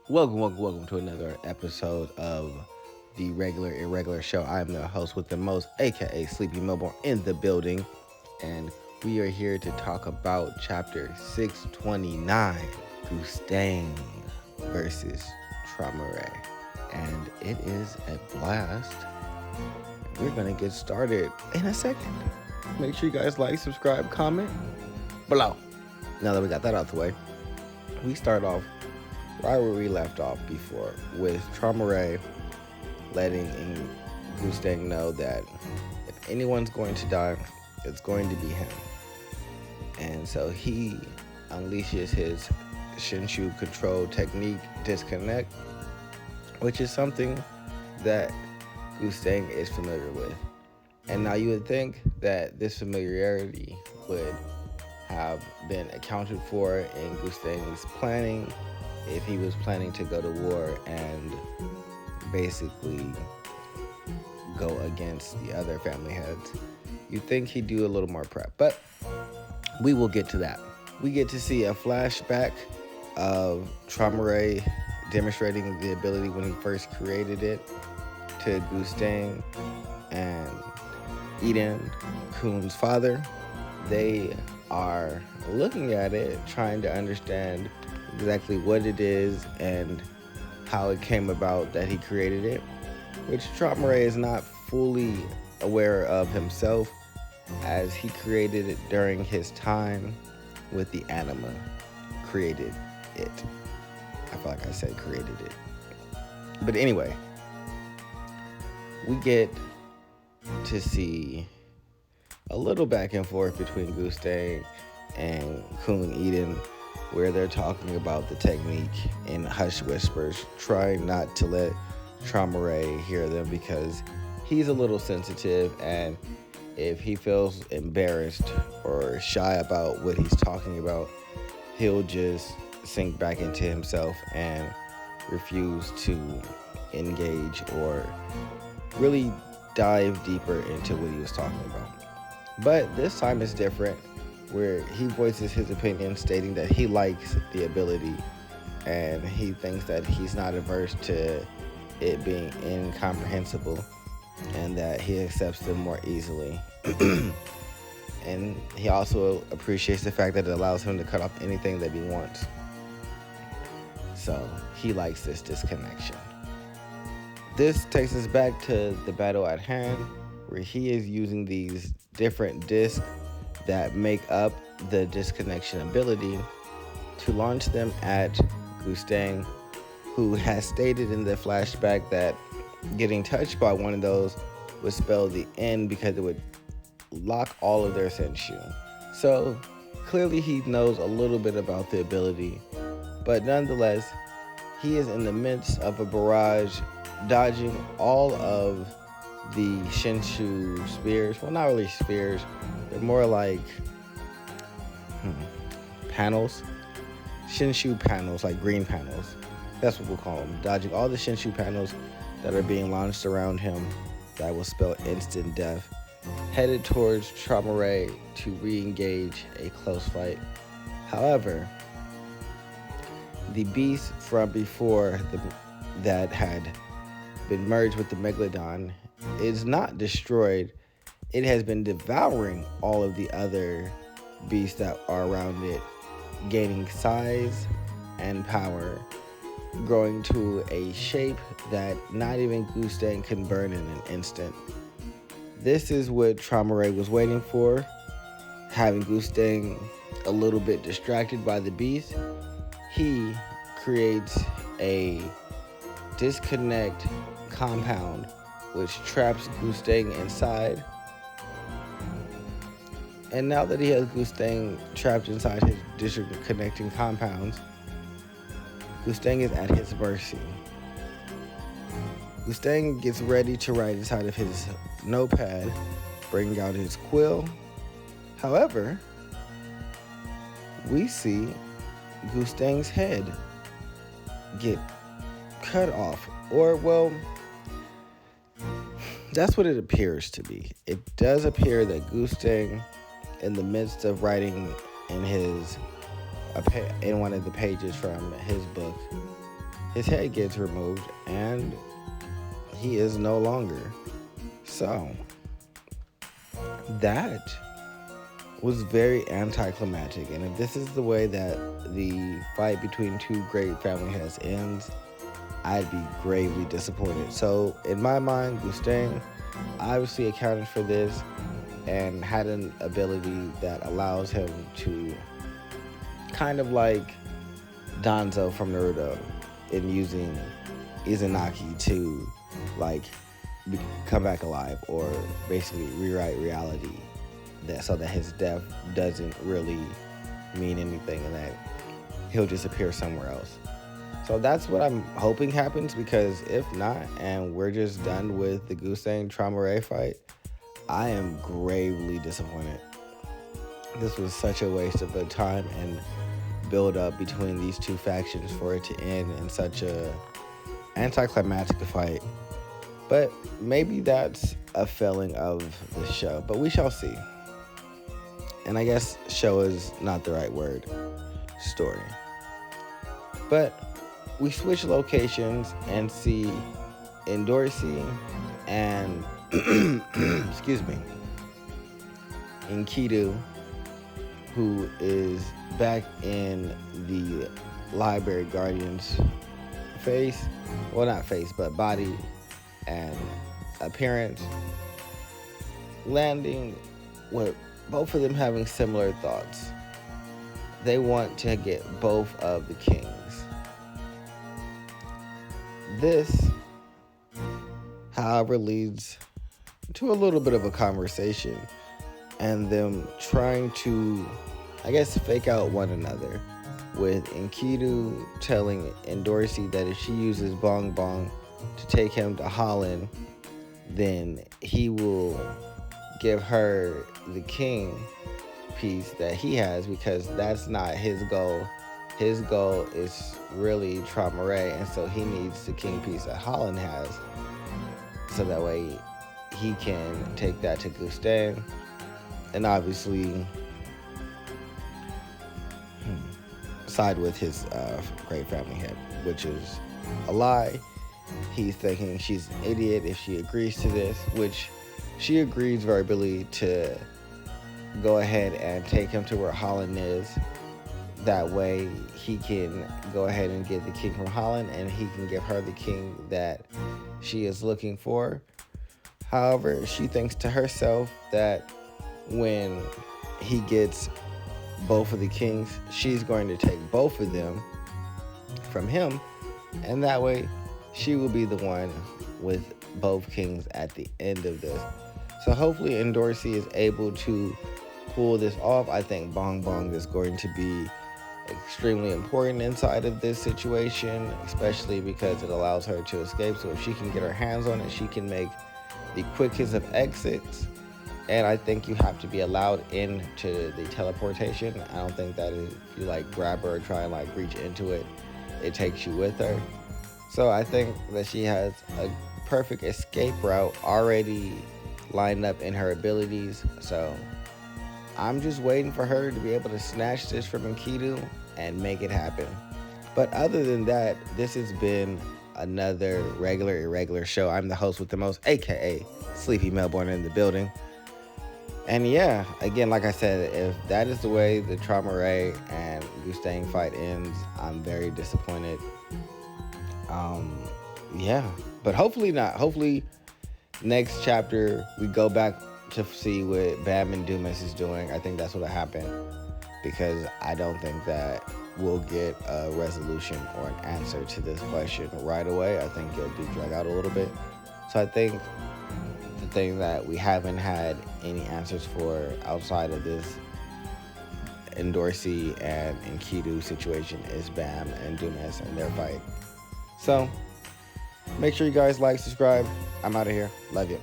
Welcome to another episode of the Irregular show. I am the host with the most, aka Sleepy Mobile, in the building, and we are here to talk about chapter 629, Gustang versus Traumerie, and it is a blast. We're gonna get started in a second. Make sure you guys like, subscribe, comment below. Now that we got that out the way, we start off right where we left off before, with Traumerie letting Gustang know that if anyone's going to die, it's going to be him. And so he unleashes his Shinshu control technique, disconnect, which is something that Gustang is familiar with. And now you would think that this familiarity would have been accounted for in Gustang's planning if he was planning to go to war and basically go against the other family heads. You'd think he'd do a little more prep, but we will get to that. We get to see a flashback of Traumerie demonstrating the ability when he first created it to Gustang and Eden, Kun's father. They are looking at it, trying to understand exactly what it is and how it came about that he created it, which Traumerie is not fully aware of himself, as he created it during his time with the anima. Created it. I feel like I said created it. But anyway, we get to see a little back and forth between Gustang and Kun Eden, where they're talking about the technique in hushed whispers, trying not to let Traumerie hear them because he's a little sensitive, and if he feels embarrassed or shy about what he's talking about, he'll just sink back into himself and refuse to engage or really dive deeper into what he was talking about. But this time it's different, where he voices his opinion, stating that he likes the ability and he thinks that he's not averse to it being incomprehensible and that he accepts them more easily. And he also appreciates the fact that it allows him to cut off anything that he wants. So he likes this disconnection. This takes us back to the battle at hand, where he is using these different discs that make up the disconnection ability to launch them at Gustang, who has stated in the flashback that getting touched by one of those would spell the end because it would lock all of their Shinshu. So clearly he knows a little bit about the ability, but nonetheless, he is in the midst of a barrage, dodging all of the Shinshu spears. Well, not really spears. They're more like panels. Shinshu panels, like green panels. That's what we'll call them. Dodging all the Shinshu panels that are being launched around him that will spell instant death. Headed towards Traumerie to re-engage a close fight. However, the beast from before that had been merged with the Megalodon is not destroyed. It has been devouring all of the other beasts that are around it, gaining size and power, growing to a shape that not even Gustang can burn in an instant. This is what Traumerie was waiting for, having Gustang a little bit distracted by the beast. He creates a disconnect compound which traps Gustang inside. And now that he has Gustang trapped inside his disconnecting compounds, Gustang is at his mercy. Gustang gets ready to write inside of his notepad, bringing out his quill. However, we see Gustang's head get cut off, or well, that's what it appears to be. It does appear that Gustang, in the midst of writing in one of the pages from his book, his head gets removed and he is no longer. So that was very anticlimactic. And if this is the way that the fight between two great family heads ends, I'd be gravely disappointed. So in my mind, Gustang obviously accounted for this and had an ability that allows him to kind of like Danzo from Naruto in using Izanagi to like come back alive, or basically rewrite reality so that his death doesn't really mean anything and that he'll just appear somewhere else. So that's what I'm hoping happens, because if not, and we're just done with the Gustang Traumerie fight, I am gravely disappointed. This was such a waste of the time and build up between these two factions for it to end in such a anticlimactic fight. But maybe that's a failing of the show, but we shall see. And I guess show is not the right word. Story. But we switch locations and see Endorsi and excuse me, Enkidu, who is back in the Library Guardian's face. Well, not face, but body and appearance, landing with both of them having similar thoughts. They want to get both of the kings. This, however, leads to a little bit of a conversation and them trying to, I guess, fake out one another, with Enkidu telling Endorsi that if she uses Bong Bong to take him to Holland, then he will give her the king piece that he has, because that's not his goal. His goal is really Traumerie, and so he needs the king piece that Holland has, so that way he can take that to Gustang and obviously side with his great family head, which is a lie. He's thinking she's an idiot if she agrees to this, which she agrees verbally to go ahead and take him to where Holland is. That way he can go ahead and get the king from Holland, and he can give her the king that she is looking for. However, she thinks to herself that when he gets both of the kings, she's going to take both of them from him, and that way she will be the one with both kings at the end of this. So hopefully Endorsi is able to pull this off. I think Bong Bong is going to be extremely important inside of this situation, especially because it allows her to escape. So if she can get her hands on it, she can make the quickest of exits. And I think you have to be allowed into the teleportation. I don't think that if you like grab her or try and like reach into it, it takes you with her. So I think that she has a perfect escape route already lined up in her abilities. So I'm just waiting for her to be able to snatch this from Enkidu and make it happen. But other than that, this has been another regular irregular show. I'm the host with the most, aka Sleepy Melbourne, in the building. And yeah, again, like I said, if that is the way the Traumerie and Gustang fight ends, I'm very disappointed. Yeah, but hopefully not. Hopefully next chapter we go back to see what Bam and Dumas is doing. I think that's what'll happen, because I don't think that we'll get a resolution or an answer to this question right away. I think it'll be drag out a little bit. So I think the thing that we haven't had any answers for outside of this Endorsi and Enkidu situation is Bam and Dumas and their fight. So make sure you guys like, subscribe. I'm out of here. Love you.